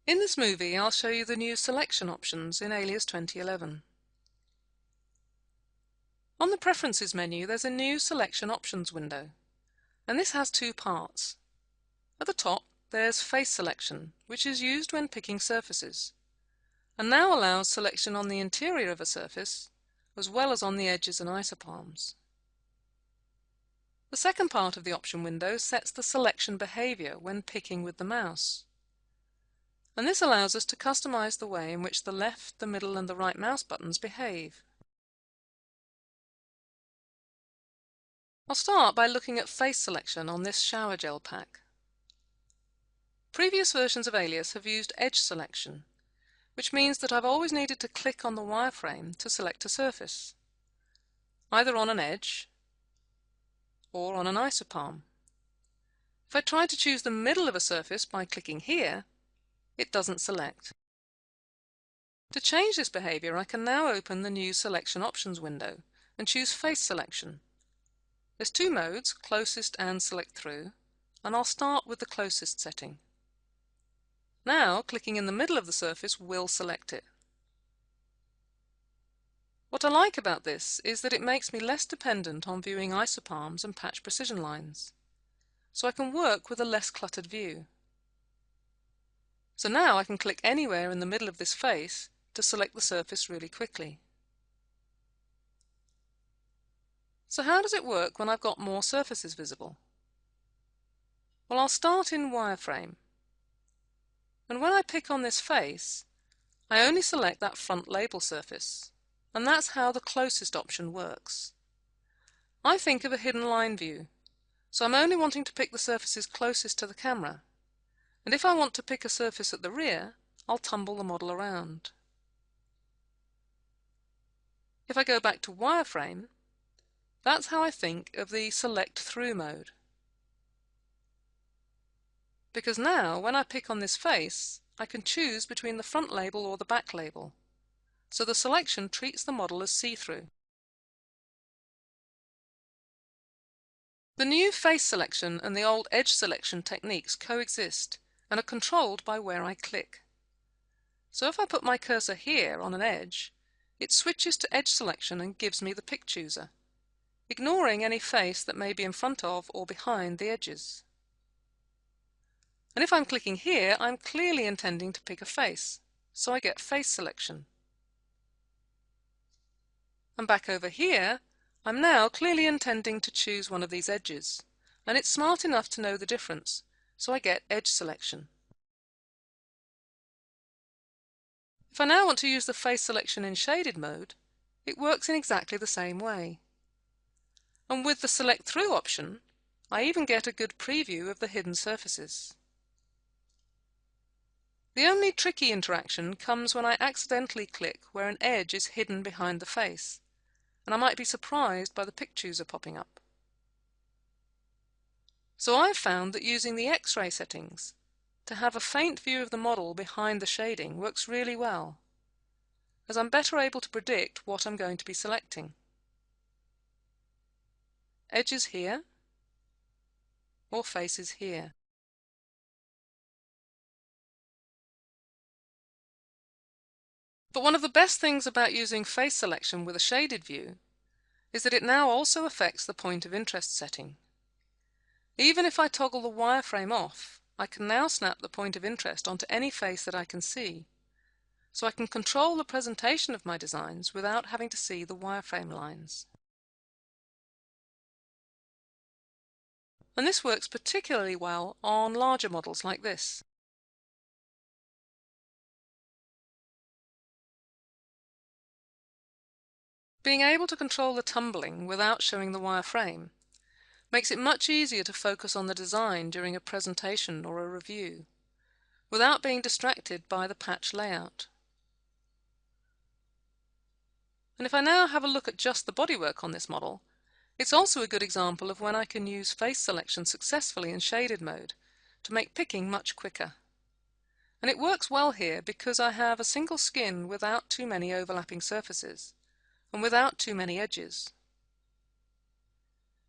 In this movie, I'll show you the new selection options in Alias 2011. On the Preferences menu, there's a new Selection Options window, and this has two parts. At the top, there's Face Selection, which is used when picking surfaces, and now allows selection on the interior of a surface, as well as on the edges and isopalms. The second part of the option window sets the selection behavior when picking with the mouse. And this allows us to customize the way in which the left, the middle, and the right mouse buttons behave. I'll start by looking at face selection on this shower gel pack. Previous versions of Alias have used edge selection, which means that I've always needed to click on the wireframe to select a surface, either on an edge or on an isopalm. If I try to choose the middle of a surface by clicking here, it doesn't select. To change this behavior, I can now open the new Selection Options window and choose Face Selection. There's two modes, Closest and Select Through, and I'll start with the closest setting. Now, clicking in the middle of the surface will select it. What I like about this is that it makes me less dependent on viewing isopalms and patch precision lines, so I can work with a less cluttered view. So now I can click anywhere in the middle of this face to select the surface really quickly. So how does it work when I've got more surfaces visible? Well, I'll start in wireframe. And when I pick on this face, I only select that front label surface. And that's how the closest option works. I think of a hidden line view, so I'm only wanting to pick the surfaces closest to the camera. And if I want to pick a surface at the rear, I'll tumble the model around. If I go back to wireframe, that's how I think of the Select Through mode. Because now, when I pick on this face, I can choose between the front label or the back label, so the selection treats the model as see-through. The new face selection and the old edge selection techniques coexist and are controlled by where I click. So if I put my cursor here on an edge, it switches to edge selection and gives me the pick chooser, ignoring any face that may be in front of or behind the edges. And if I'm clicking here, I'm clearly intending to pick a face, so I get face selection. And back over here, I'm now clearly intending to choose one of these edges, and it's smart enough to know the difference, so I get edge selection. If I now want to use the face selection in shaded mode, it works in exactly the same way. And with the Select Through option, I even get a good preview of the hidden surfaces. The only tricky interaction comes when I accidentally click where an edge is hidden behind the face, and I might be surprised by the pick chooser popping up. So I've found that using the X-ray settings to have a faint view of the model behind the shading works really well, as I'm better able to predict what I'm going to be selecting. Edges here, or faces here. But one of the best things about using face selection with a shaded view is that it now also affects the point of interest setting. Even if I toggle the wireframe off, I can now snap the point of interest onto any face that I can see, so I can control the presentation of my designs without having to see the wireframe lines. And this works particularly well on larger models like this. Being able to control the tumbling without showing the wireframe makes it much easier to focus on the design during a presentation or a review, without being distracted by the patch layout. And if I now have a look at just the bodywork on this model, it's also a good example of when I can use face selection successfully in shaded mode to make picking much quicker. And it works well here because I have a single skin without too many overlapping surfaces, and without too many edges.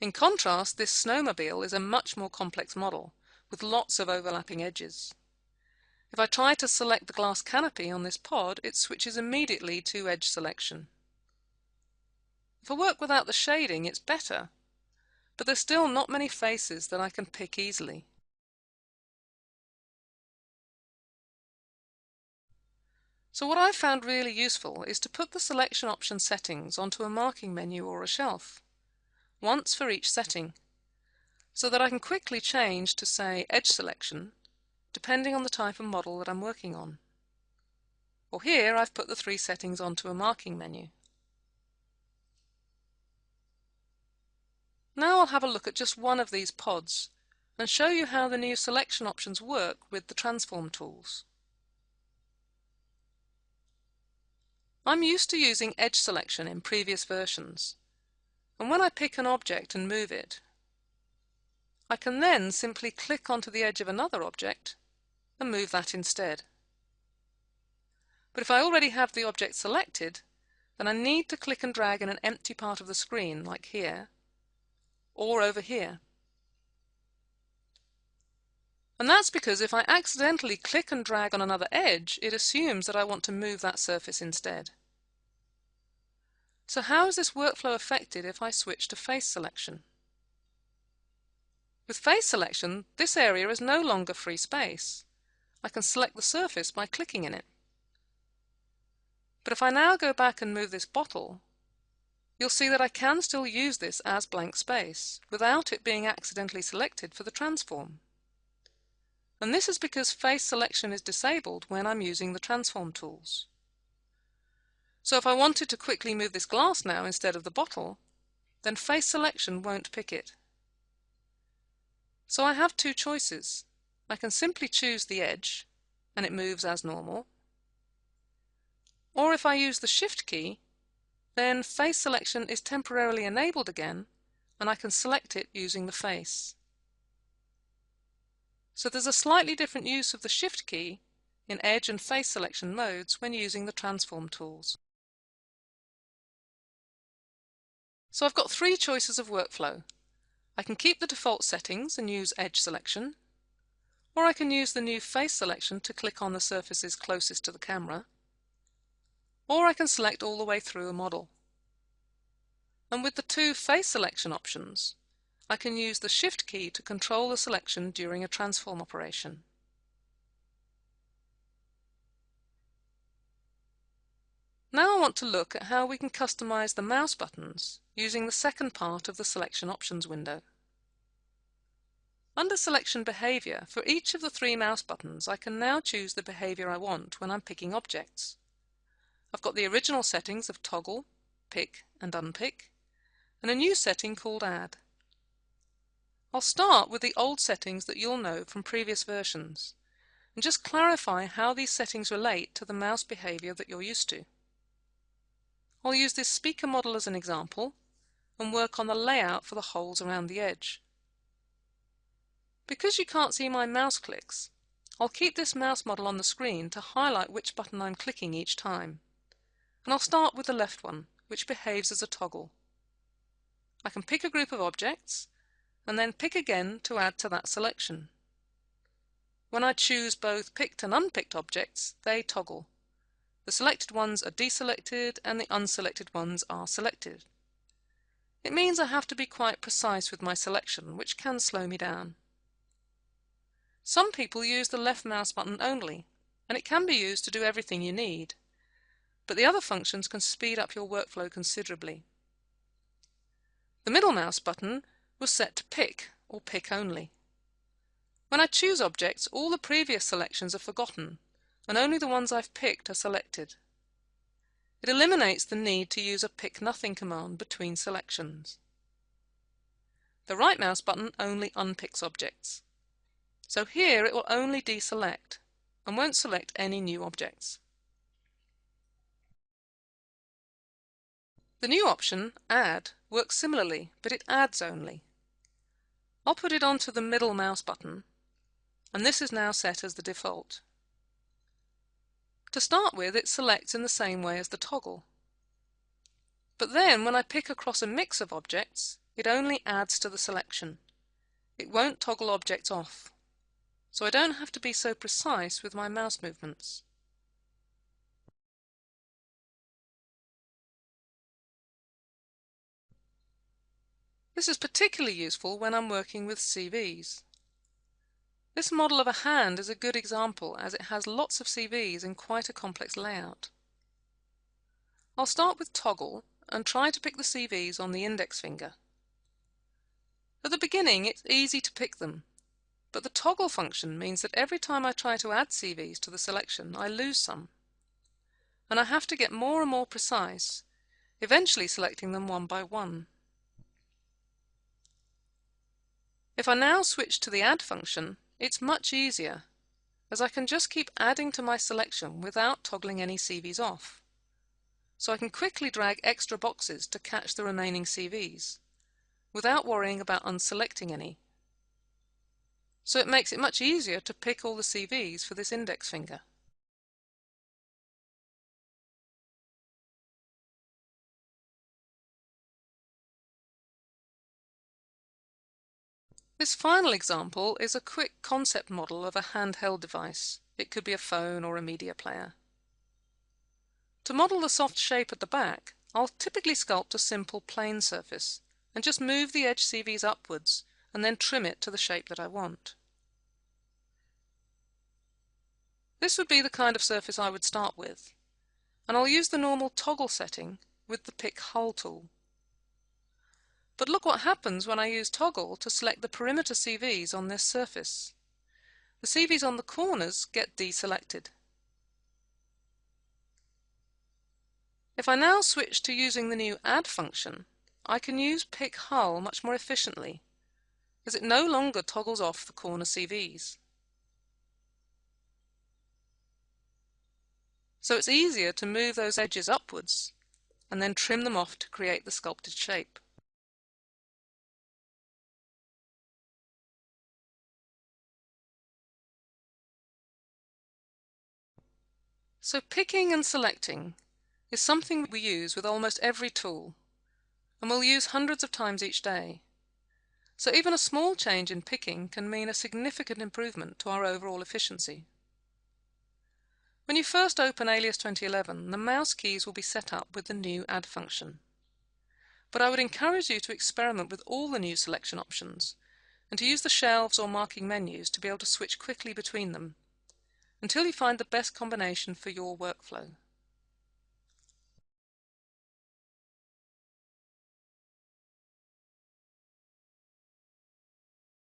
In contrast, this snowmobile is a much more complex model, with lots of overlapping edges. If I try to select the glass canopy on this pod, it switches immediately to edge selection. If I work without the shading, it's better, but there's still not many faces that I can pick easily. So what I've found really useful is to put the selection option settings onto a marking menu or a shelf, once for each setting, so that I can quickly change to, say, edge selection, depending on the type of model that I'm working on. Or here I've put the 3 settings onto a marking menu. Now I'll have a look at just one of these pods and show you how the new selection options work with the transform tools. I'm used to using edge selection in previous versions, and when I pick an object and move it, I can then simply click onto the edge of another object and move that instead. But if I already have the object selected, then I need to click and drag in an empty part of the screen, like here, or over here. And that's because if I accidentally click and drag on another edge, it assumes that I want to move that surface instead. So how is this workflow affected if I switch to face selection? With face selection, this area is no longer free space. I can select the surface by clicking in it. But if I now go back and move this bottle, you'll see that I can still use this as blank space without it being accidentally selected for the transform. And this is because face selection is disabled when I'm using the transform tools. So if I wanted to quickly move this glass now instead of the bottle, then face selection won't pick it. So I have 2 choices. I can simply choose the edge, and it moves as normal. Or if I use the Shift key, then face selection is temporarily enabled again, and I can select it using the face. So there's a slightly different use of the Shift key in edge and face selection modes when using the transform tools. So I've got 3 choices of workflow. I can keep the default settings and use edge selection, or I can use the new face selection to click on the surfaces closest to the camera, or I can select all the way through a model. And with the 2 face selection options, I can use the Shift key to control the selection during a transform operation. Now I want to look at how we can customize the mouse buttons using the second part of the selection options window. Under Selection Behavior, for each of the 3 mouse buttons, I can now choose the behavior I want when I'm picking objects. I've got the original settings of Toggle, Pick and Unpick, and a new setting called Add. I'll start with the old settings that you'll know from previous versions, and just clarify how these settings relate to the mouse behavior that you're used to. I'll use this speaker model as an example, and work on the layout for the holes around the edge. Because you can't see my mouse clicks, I'll keep this mouse model on the screen to highlight which button I'm clicking each time. And I'll start with the left one, which behaves as a toggle. I can pick a group of objects, and then pick again to add to that selection. When I choose both picked and unpicked objects, they toggle. The selected ones are deselected, and the unselected ones are selected. It means I have to be quite precise with my selection, which can slow me down. Some people use the left mouse button only, and it can be used to do everything you need, but the other functions can speed up your workflow considerably. The middle mouse button was set to pick, or pick only. When I choose objects, all the previous selections are forgotten, and only the ones I've picked are selected. It eliminates the need to use a pick nothing command between selections. The right mouse button only unpicks objects. So here it will only deselect, and won't select any new objects. The new option, Add, works similarly, but it adds only. I'll put it onto the middle mouse button, and this is now set as the default. To start with, it selects in the same way as the toggle. But then, when I pick across a mix of objects, it only adds to the selection. It won't toggle objects off. so I don't have to be so precise with my mouse movements. This is particularly useful when I'm working with CVs. This model of a hand is a good example as it has lots of CVs in quite a complex layout. I'll start with toggle and try to pick the CVs on the index finger. At the beginning it's easy to pick them, but the toggle function means that every time I try to add CVs to the selection I lose some. And I have to get more and more precise, eventually selecting them one by one. If I now switch to the add function, it's much easier, as I can just keep adding to my selection without toggling any CVs off. So I can quickly drag extra boxes to catch the remaining CVs, without worrying about unselecting any. So it makes it much easier to pick all the CVs for this index finger. This final example is a quick concept model of a handheld device. It could be a phone or a media player. To model the soft shape at the back, I'll typically sculpt a simple plane surface and just move the edge CVs upwards and then trim it to the shape that I want. This would be the kind of surface I would start with, and I'll use the normal toggle setting with the Pick Hull tool. But look what happens when I use toggle to select the perimeter CVs on this surface. The CVs on the corners get deselected. If I now switch to using the new add function, I can use Pick Hull much more efficiently, as it no longer toggles off the corner CVs. So it's easier to move those edges upwards and then trim them off to create the sculpted shape. So picking and selecting is something we use with almost every tool, and we'll use hundreds of times each day. So even a small change in picking can mean a significant improvement to our overall efficiency. When you first open Alias 2011, the mouse keys will be set up with the new Add function. But I would encourage you to experiment with all the new selection options, and to use the shelves or marking menus to be able to switch quickly between them, until you find the best combination for your workflow.